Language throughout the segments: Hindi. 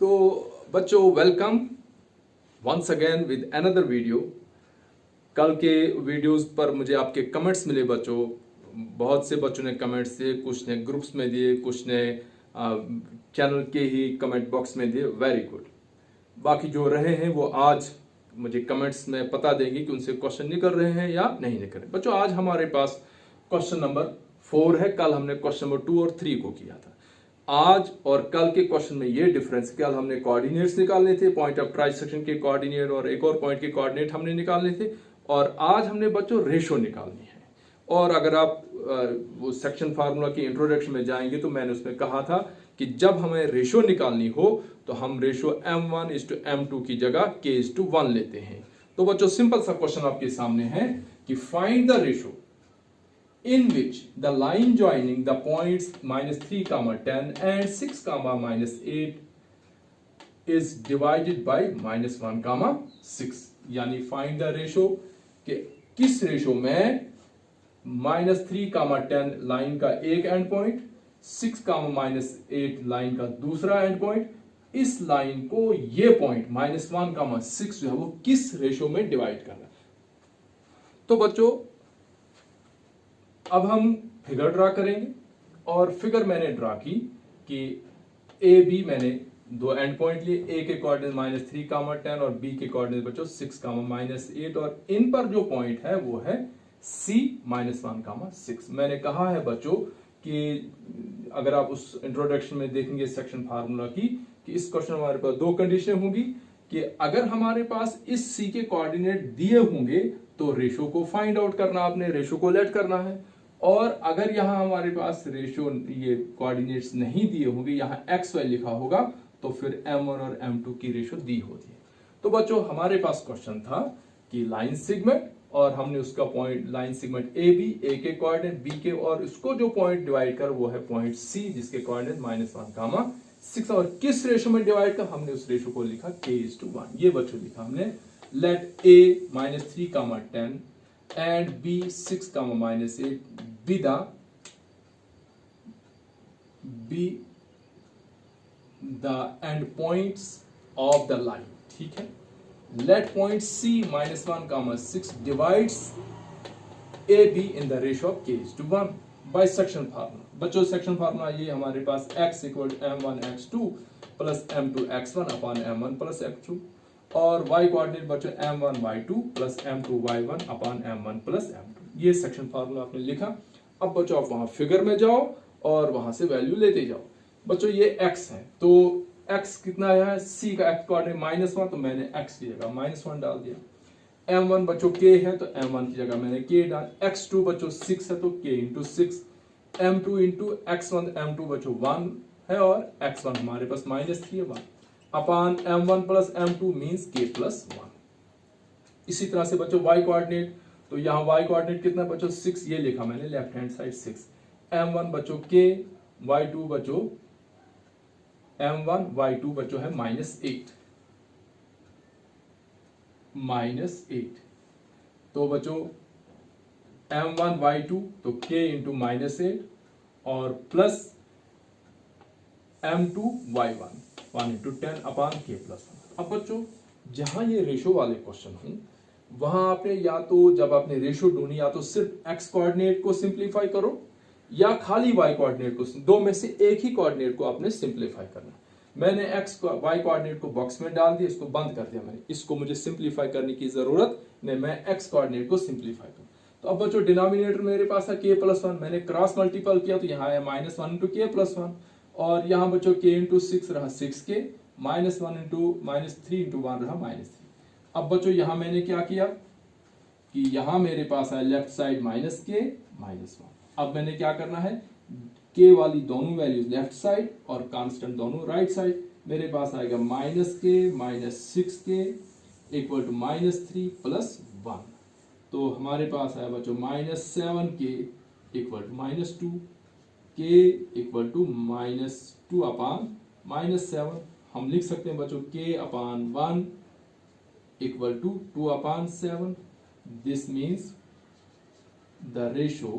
तो बच्चों welcome once again with another video. कल के वीडियोस पर मुझे आपके कमेंट्स मिले बच्चों, बहुत से बच्चों ने कमेंट्स दिए, कुछ ने ग्रुप्स में दिए, कुछ ने चैनल के ही कमेंट बॉक्स में दिए। Very good. बाकी जो रहे हैं वो आज मुझे कमेंट्स में पता देंगे कि उनसे क्वेश्चन निकल रहे हैं या नहीं निकल रहे। बच्चों आज हमारे पास क्वेश्चन नंबर 4 है। कल हमने क्वेश्चन नंबर 2 और 3 को किया था। आज और कल के क्वेश्चन में ये डिफरेंस, कल हमने कोऑर्डिनेट्स निकालने थे, पॉइंट ऑफ ट्राइसेक्शन के कोऑर्डिनेट और एक और पॉइंट के कोऑर्डिनेट हमने निकालने थे, और आज हमने बच्चों रेशो निकालनी है। और अगर आप वो सेक्शन फार्मूला की इंट्रोडक्शन में जाएंगे तो मैंने उसमें कहा था कि जब हमें रेशो निकालनी हो तो हम रेशो m1:m2 की जगह k:1 लेते हैं। तो बच्चों सिंपल सा क्वेश्चन आपके सामने है कि find the ratio in which the line joining the points -3, 10 and 6, -8 is divided by -1, 6। यानी फाइंड द रेशो कि किस रेशो में -3, 10 लाइन का एक एंड पॉइंट, 6, -8 लाइन का दूसरा एंड पॉइंट, इस लाइन को ये पॉइंट -1, 6 जो है वो किस रेशो में डिवाइड करना है। तो बच्चों अब हम फिगर ड्रा करेंगे, और फिगर मैंने ड्रा की कि ए बी मैंने दो एंड पॉइंट लिए, ए के कोऑर्डिनेट -3, 10 और बी के कोऑर्डिनेट बच्चों 6, -8, और इन पर जो पॉइंट है वो है सी -1, 6। मैंने कहा है बच्चों कि अगर आप उस इंट्रोडक्शन में देखेंगे सेक्शन फार्मूला की, कि इस क्वेश्चन में हमारे पास दो कंडीशन होंगी कि अगर हमारे पास इस सी के कोऑर्डिनेट दिए होंगे तो रेशो को फाइंड आउट करना, आपने रेशो को लेट करना है, और अगर यहां हमारे पास रेशो ये कोऑर्डिनेट्स नहीं दिए होंगे, यहां एक्स वाई लिखा होगा, तो फिर m1 और m2 की रेशो दी होती है। तो बच्चों हमारे पास क्वेश्चन था कि लाइन सेगमेंट, और हमने उसका point line segment A B, A के कोऑर्डिनेट बी के, और उसको जो पॉइंट डिवाइड कर वो है पॉइंट सी जिसके कोऑर्डिनेट -1, 6, और किस रेशो में डिवाइड कर, हमने उस रेशो को लिखा k:1। ये बच्चों लिखा हमने, late a -3, 10 and b 6, -8 be the end points of the line। ठीक है, let point c -1, 6 divides a b in the ratio of k:1 by section formula। बच्चों सेक्शन फार्मूला ये हमारे पास x = m1 x2 plus m2 x1 upon m1 plus x2, और y कोऑर्डिनेट बच्चों m1 y2 plus m2 y1 upon m1 plus m2। ये सेक्शन फार्मूला आपने लिखा। अब बच्चों आप वहां फिगर में जाओ और वहां से वैल्यू लेते जाओ। बच्चों ये x है, तो x कितना है, c का x कोऑर्डिनेट -1, तो मैंने x की जगह -1 डाल दिया। m1 बच्चों k है तो m1 की जगह मैंने k डाल, x2 बच्चों 6 है तो k × 6, m2 × x1, m2 बच्चों 1 है और x1 हमारे पास -3 है 1 upon m1 plus m2 means k+1। इसी तरह से बच्चों y कोऑर्डिनेट, तो यहाँ y कोऑर्डिनेट कितना बच्चों 6, ये लिखा मैंने लेफ्ट हैंड साइड 6, m1 बच्चों k, y2 बच्चों m1 y2 बच्चों है -8, तो बच्चों m1 y2 तो k × -8 और plus m2 y1 1 × 10 upon k+1। अब बच्चों जहां ये रेशो वाले क्वेश्चन हों वहां आपने या तो जब आपने रेशो ढूंढी या तो सिर्फ x कोऑर्डिनेट को सिंप्लीफाई करो या खाली y कोऑर्डिनेट को, दो में से एक ही कोऑर्डिनेट को आपने सिंप्लीफाई करना। मैंने x को y कोऑर्डिनेट को बॉक्स में डाल दिया, इसको बंद कर दिया मैंने, इसको मुझे सिंप्लीफाई करने की जरूरत नहीं, मैं x कोऑर्डिनेट को सिंप्लीफाई करूं। तो अब बच्चों डिनोमिनेटर मेरे पास है k+1, मैंने क्रॉस मल्टीपल किया तो यहाँ है -1 × k+1, और यहाँ बच्चों k × 6 रहा 6k, -1 × -3 × 1 रहा -3। अब बच्चों यहां मैंने क्या किया कि यहां मेरे पास है लेफ्ट साइड -k -1। अब मैंने क्या करना है, k वाली दोनों वैल्यूज लेफ्ट साइड और कांस्टेंट दोनों राइट साइड। मेरे पास आएगा -k -6k = -3 + 1, तो हमारे पास है बच्चों -7k = -2, k = -2 अपॉन -7। हम लिख सकते हैं बच्चों k/1 = 2/7। This means the ratio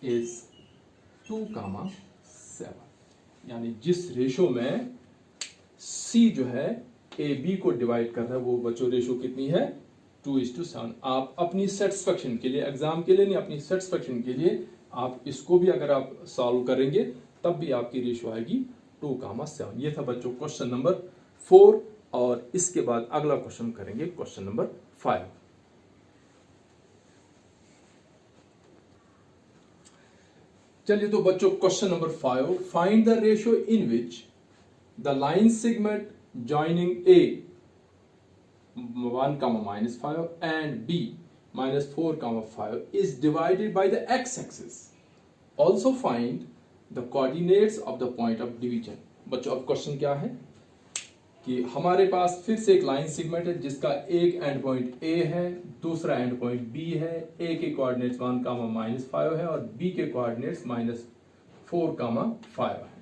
is 2,7। यानी जिस रेशो में सी जो है ए बी को डिवाइड कर रहा है वो बच्चों रेशो कितनी है 2:7। आप अपनी सेटिस्फेक्शन के लिए, एग्जाम के लिए नहीं, अपनी सेटिस्फेक्शन के लिए आप इसको भी अगर आप सॉल्व करेंगे तब भी आपकी रेशो आएगी 2:7। ये था बच्चों क्वेश्चन नंबर 4 और इसके बाद अगला क्वेश्चन करेंगे क्वेश्चन नंबर 5। चलिए तो बच्चों question number 5, find the ratio in which the line segment joining A 1, -5 and b -4, 5 is divided by the x-axis. Also find the coordinates of the point of division. बच्चों अब क्वेश्चन क्या है कि हमारे पास फिर से एक लाइन सेगमेंट है जिसका एक एंड पॉइंट ए है, दूसरा एंड पॉइंट बी है। ए के कोऑर्डिनेट्स 1, -5 है और बी के कोऑर्डिनेट्स -4, 5 है।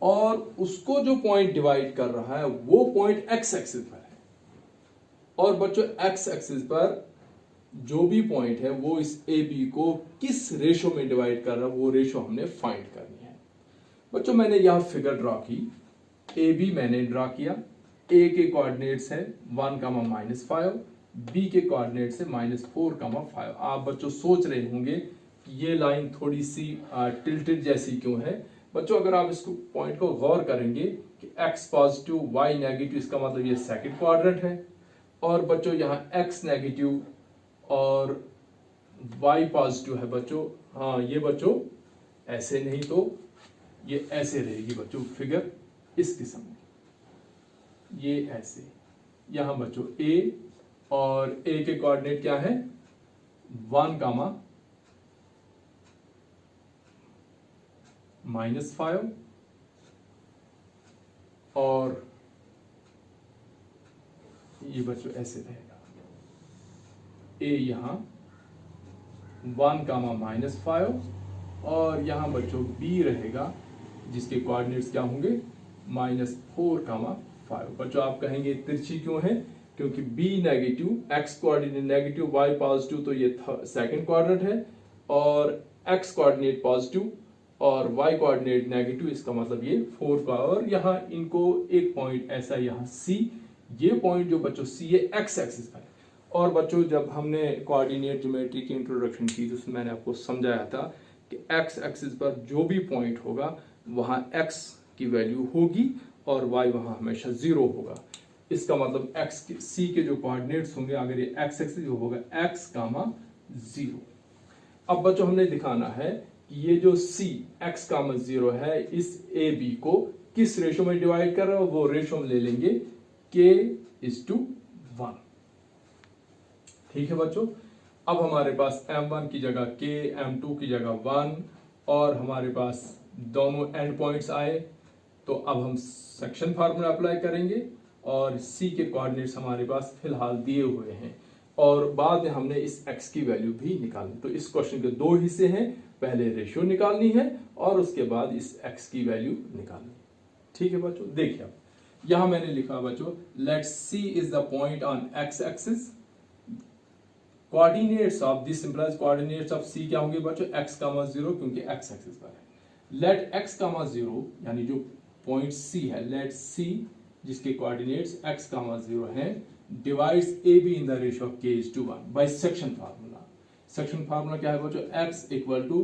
और उसको जो पॉइंट डिवाइड कर रहा है वो पॉइंट एक्स एक्सिस पर है। और बच्चों एक्स एक्सिस पर जो भी पॉइंट है वो इस ए बी को किस रेशो में डिवाइड कर रहा है वो रेशो हमने फाइंड करनी है। बच्चों मैंने यहां फिगर ड्रॉ की, ए बी मैंने ड्रॉ किया। ए के कोऑर्डिनेट्स है 1, -5, बी के कोऑर्डिनेट्स है -4, 5। आप बच्चों सोच रहे होंगे कि ये लाइन थोड़ी सी टिल्टेड जैसी क्यों है। बच्चों अगर आप इसको पॉइंट को गौर करेंगे कि x पॉजिटिव y नेगेटिव, इसका मतलब ये सेकंड क्वाड्रेंट है। और बच्चों यहाँ x नेगेटिव और y पॉजिटिव है बच्चों। हाँ ये बच्चों ऐसे नहीं तो ये ऐसे रहेगी बच्चों फिगर इस किस्म में, ये ऐसे। यहां बच्चों a और a के कोऑर्डिनेट क्या है 1, -5 और ये बच्चों ऐसे रहेगा। a यहां 1, -5 और यहां बच्चों b रहेगा जिसके कोऑर्डिनेट्स क्या होंगे -4, 5। बच्चों आप कहेंगे तिरछी क्यों है, क्योंकि b negative, x coordinate negative, y positive, तो ये सेकंड क्वाड्रेंट है। और x कोऑर्डिनेट पॉजिटिव और y कोऑर्डिनेट नेगेटिव, इसका मतलब ये 4 का। और यहाँ इनको एक पॉइंट ऐसा यहाँ C, ये पॉइंट जो बच्चों C है x एक्सिस पर है। और बच्चों जब हमने कोऑर्डिनेट ज्योमेट्री की इंट्रोडक्शन की तो उसमें मैंने आपको समझाया था कि x एक्सिस पर जो भी पॉइंट होगा वहां x की वैल्यू होगी और y वहां हमेशा 0 होगा। इसका मतलब C के जो कोऑर्डिनेट्स होंगे अगर ये x एक्सिस होगा x, 0। अब बच्चों हमने दिखाना है कि ये जो C x, 0 है इस ए बी को किस रेशो में डिवाइड कर रहा है, वो रेशो में ले लेंगे k:1। ठीक है बच्चों। अब हमारे पास m1 की जगह k, m2 की जगह 1 और हमारे पास दोनों एंड पॉइंट्स आए। तो अब हम सेक्शन फार्मूला अप्लाई करेंगे और C के कोऑर्डिनेट्स हमारे पास फिलहाल दिए हुए हैं और बाद में हमने इस x की वैल्यू भी निकालनी। तो इस क्वेश्चन के दो हिस्से हैं, पहले रेशियो निकालनी है और उसके बाद इस x की वैल्यू निकालनी। ठीक है बच्चों, देखिए अब यहां मैंने लिखा बच्चों let C is the point on x axis, coordinates of this implies coordinates of C क्या होंगे बच्चों x, 0 क्योंकि x एक्सिस पर है। लेट x, 0 यानी जो पॉइंट C है, लेट C जिसके कोऑर्डिनेट्स x, 0 हैं divides AB in the ratio of k:1 by section formula. Section formula क्या है बच्चों, x equal to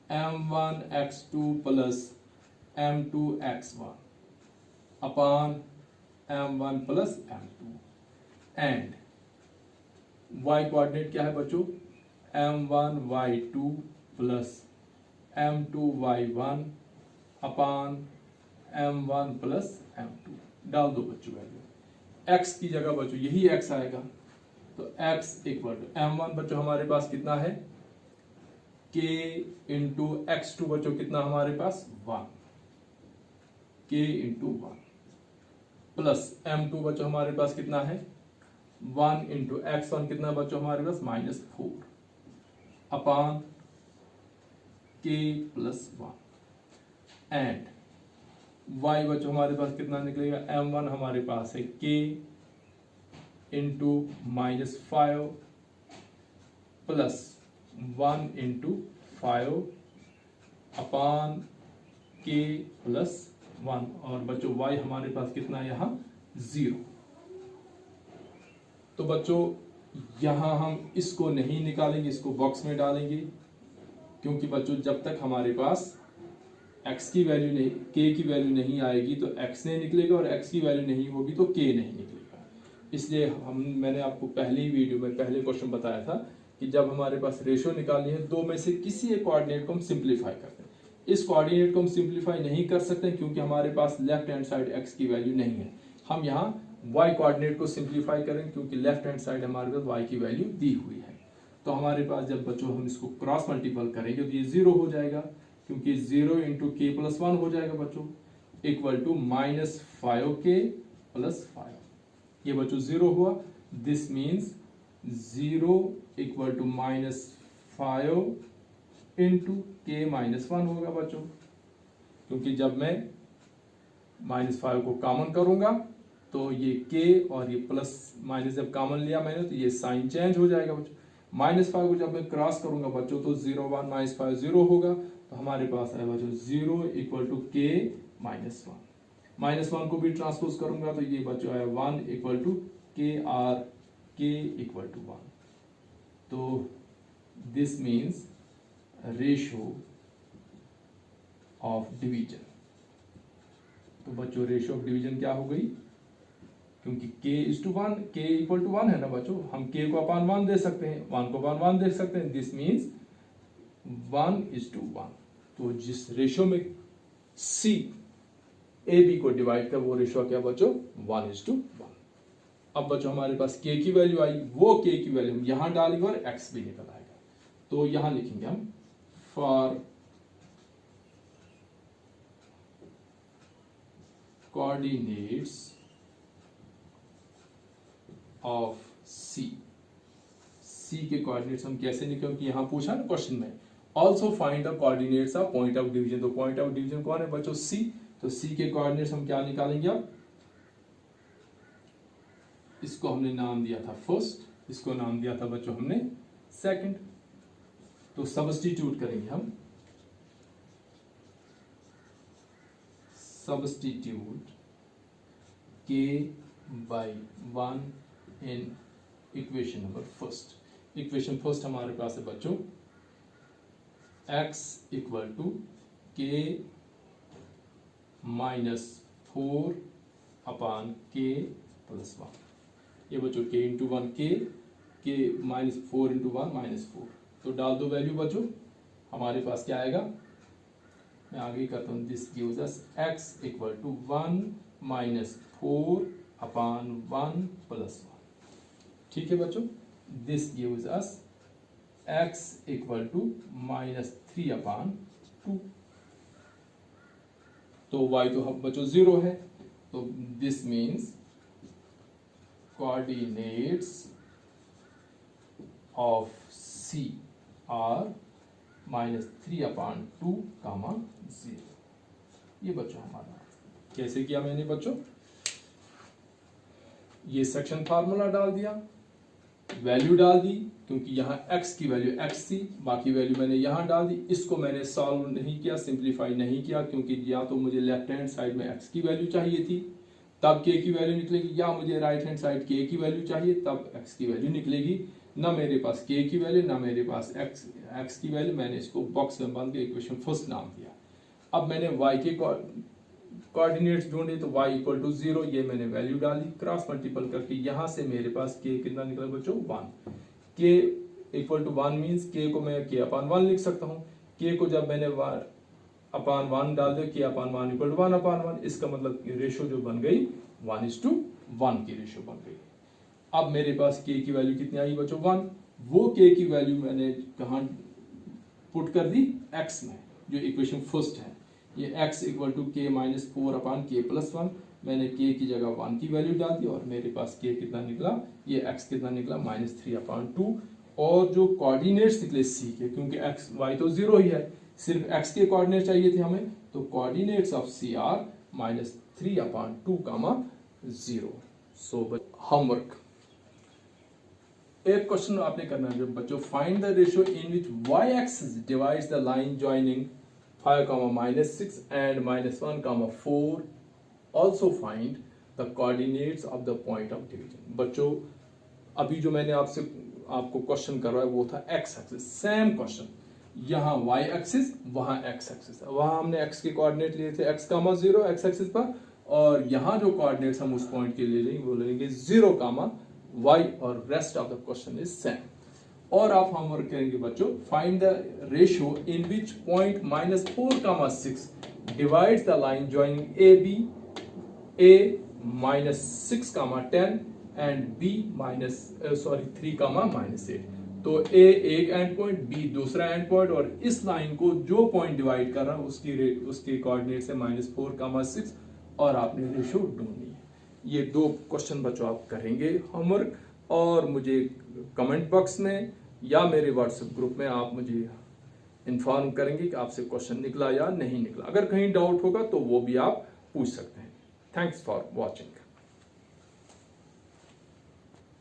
m1x2 plus m2x1 upon m1 plus m2 and y coordinate क्या है बच्चों m1y2 plus m2y1 upon m1 plus m2। डाल दो बच्चों वैल्यू, x की जगह बच्चों यही x आएगा तो x इक्वल टू m1 बच्चों हमारे पास कितना है k इंटू x2 बच्चों कितना हमारे पास 1, k इंटू 1 प्लस m2 बच्चों हमारे पास कितना है 1 इंटू x1 कितना बच्चों हमारे पास -4 upon k plus 1 and y बच्चों हमारे पास कितना निकलेगा m1 हमारे पास है k into -5 plus 1 into 5 upon k plus 1 और बच्चों y हमारे पास कितना है यहाँ 0। तो बच्चों यहाँ हम इसको नहीं निकालेंगे, इसको बॉक्स में डालेंगे, क्योंकि बच्चों जब तक हमारे पास x की वैल्यू नहीं, k की वैल्यू नहीं आएगी तो x नहीं निकलेगा, और x की वैल्यू नहीं होगी तो k नहीं निकलेगा। इसलिए मैंने आपको पहली वीडियो में पहले क्वेश्चन बताया था कि जब हमारे पास रेशो निकालनी है, दो में से किसी एक कोऑर्डिनेट को हम सिंप्लीफाई करते हैं। इस कोऑर्डिनेट को हम सिंप्लीफाई नहीं कर सकते क्योंकि हमारे पास लेफ्ट हैंड साइड x की वैल्यू नहीं है। हम यहाँ y कोऑर्डिनेट को सिंप्लीफाई करें क्योंकि लेफ्ट हैंड साइड हमारे पास y की वैल्यू दी हुई है। तो हमारे पास जब बच्चों हम इसको क्रॉस मल्टीपल करेंगे तो ये 0 हो जाएगा, क्योंकि 0 इंटू k प्लस 1 हो जाएगा बच्चों, इक्वल टू -5k प्लस 5। ये बच्चों 0 हुआ, this means 0 equal to -5 into k minus 1 होगा बच्चों, क्योंकि जब मैं -5 को कॉमन करूंगा तो ये k और ये प्लस माइनस जब कॉमन लिया मैंने तो ये साइन चेंज हो जाएगा बच्चों। -5 को जब मैं क्रॉस करूंगा बच्चों तो 0 1 -5 0 होगा, तो हमारे पास है बच्चों 0 इक्वल टू k माइनस 1। -1 को भी ट्रांसपोज करूंगा तो ये बच्चों है 1 equal to k r k equal to 1। तो this means ratio of division. तो बच्चों रेशो ऑफ डिवीजन क्या हो गई, क्योंकि k is to 1, k equal to 1 है ना बच्चों, हम k को अपान 1 दे सकते हैं, 1 को अपान 1 दे सकते हैं, दिस मीन्स 1 इज टू 1। तो जिस रेशो में c a b को डिवाइड कर वो रेशो क्या बच्चों 1 इज टू 1। अब बच्चों हमारे पास k की वैल्यू आई, वो k की वैल्यू हम यहां डालेंगे और x भी निकल आएगा। तो यहां लिखेंगे हम फॉर कोऑर्डिनेट्स ऑफ c के कोऑर्डिनेट्स हम कैसे निकालेंगे, कि यहां पूछा ना क्वेश्चन में, also find the coordinates of point of division. तो पॉइंट ऑफ डिवीजन कौन है बच्चों c, तो c के कोऑर्डिनेट्स हम क्या निकालेंगे, अब इसको हमने नाम दिया था फर्स्ट, इसको नाम दिया था बच्चों हमने सेकंड। तो सब्स्टिट्यूट करेंगे हम, substitute k by 1 in equation number first. Equation first हमारे पास है बच्चों x equal to k minus 4 upon k plus 1। ये बच्चों k into 1 k minus 4 into 1 minus 4। तो डाल दो वैल्यू बच्चों, हमारे पास क्या आएगा, मैं आगे करता हूं, this gives us x equal to 1 minus 4 upon 1 plus 1। ठीक है बच्चों, this gives us x equal to -3 upon 2। तो y तो हम बच्चों 0 है, तो this means coordinates of c are -3 upon 2 comma 0। ये बच्चों हमारा कैसे किया मैंने बच्चों, ये सेक्शन फार्मूला डाल दिया, वैल्यू डाल दी, क्योंकि यहाँ x की वैल्यू x थी, बाकी वैल्यू मैंने यहाँ डाल दी। इसको मैंने सॉल्व नहीं किया, सिंप्लीफाई नहीं किया, क्योंकि या तो मुझे लेफ्ट हैंड साइड में x की वैल्यू चाहिए थी तब k की वैल्यू निकलेगी, या मुझे राइट हैंड साइड k की वैल्यू चाहिए तब x की वैल्यू निकलेगी। ना मेरे पास k की वैल्यू ना मेरे पास x की वैल्यू, मैंने इसको बॉक्स में बांध के इक्वेशन फर्स्ट नाम दिया। अब मैंने y के कोऑर्डिनेट्स ढूंढे तो y इक्वल टू 0, ये मैंने वैल्यू डाली, क्रॉस मल्टीपल करके यहां से मेरे पास k कितना निकला बच्चों 1। k equal to 1 means k को मैं k अपान 1 लिख सकता हूं। k को जब मैंने अपान 1 डाल दिया, k अपान 1 इक्वल टू 1 अपान 1, इसका मतलब रेशो जो बन गई 1:1 की रेशो बन गई। अब मेरे पास k की वैल्यू कितनी आई बच्चों 1, वो k की वैल्यू मैंने कहां पुट कर दी, x में, जो इक्वेशन फर्स्ट है। ये x equal to k minus 4 upon k plus 1, मैंने k की जगह 1 की वैल्यू डाल दी और मेरे पास k कितना निकला, ये x कितना निकला -3 अपान 2। और जो कोऑर्डिनेट्स निकले c के, क्योंकि x y तो 0 ही है, सिर्फ x के कोऑर्डिनेट चाहिए थे हमें, तो coordinates of c are -3 upon 2 comma 0। So homework, एक क्वेश्चन आपने करना है बच्चों, find the ratio in which y axis divides the line joining 5, -6 and -1, 4. Also find the coordinates of the point of division. बच्चों अभी जो मैंने आपको क्वेश्चन करवाया वो था x एक्सिस, सेम क्वेश्चन, यहाँ y एक्सिस वहाँ x एक्सिस है, वहाँ हमने x के कोऑर्डिनेट लिए थे x, 0 x एक्सिस पर, और यहाँ जो कोऑर्डिनेट्स हम उस पॉइंट के लिए लेंगे वो लेंगे 0, y, और rest of the question is same. और आप होमवर्क करेंगे बच्चों, find the ratio in which point -4, 6 divides the line joining a -6, 10 and b -3, -8। तो a एक एंड पॉइंट, b दूसरा एंड पॉइंट, और इस लाइन को जो पॉइंट डिवाइड कर रहा है उसकी कोऑर्डिनेट्स है -4, 6, और आपने रेशियो ढूंढनी है। ये 2 क्वेश्चन बच्चों आप करेंगे होमवर्क, और मुझे कमेंट बॉक्स में या मेरे व्हाट्सएप ग्रुप में आप मुझे इन्फॉर्म करेंगे कि आपसे क्वेश्चन निकला या नहीं निकला। अगर कहीं डाउट होगा तो वो भी आप पूछ सकते हैं। Thanks for watching.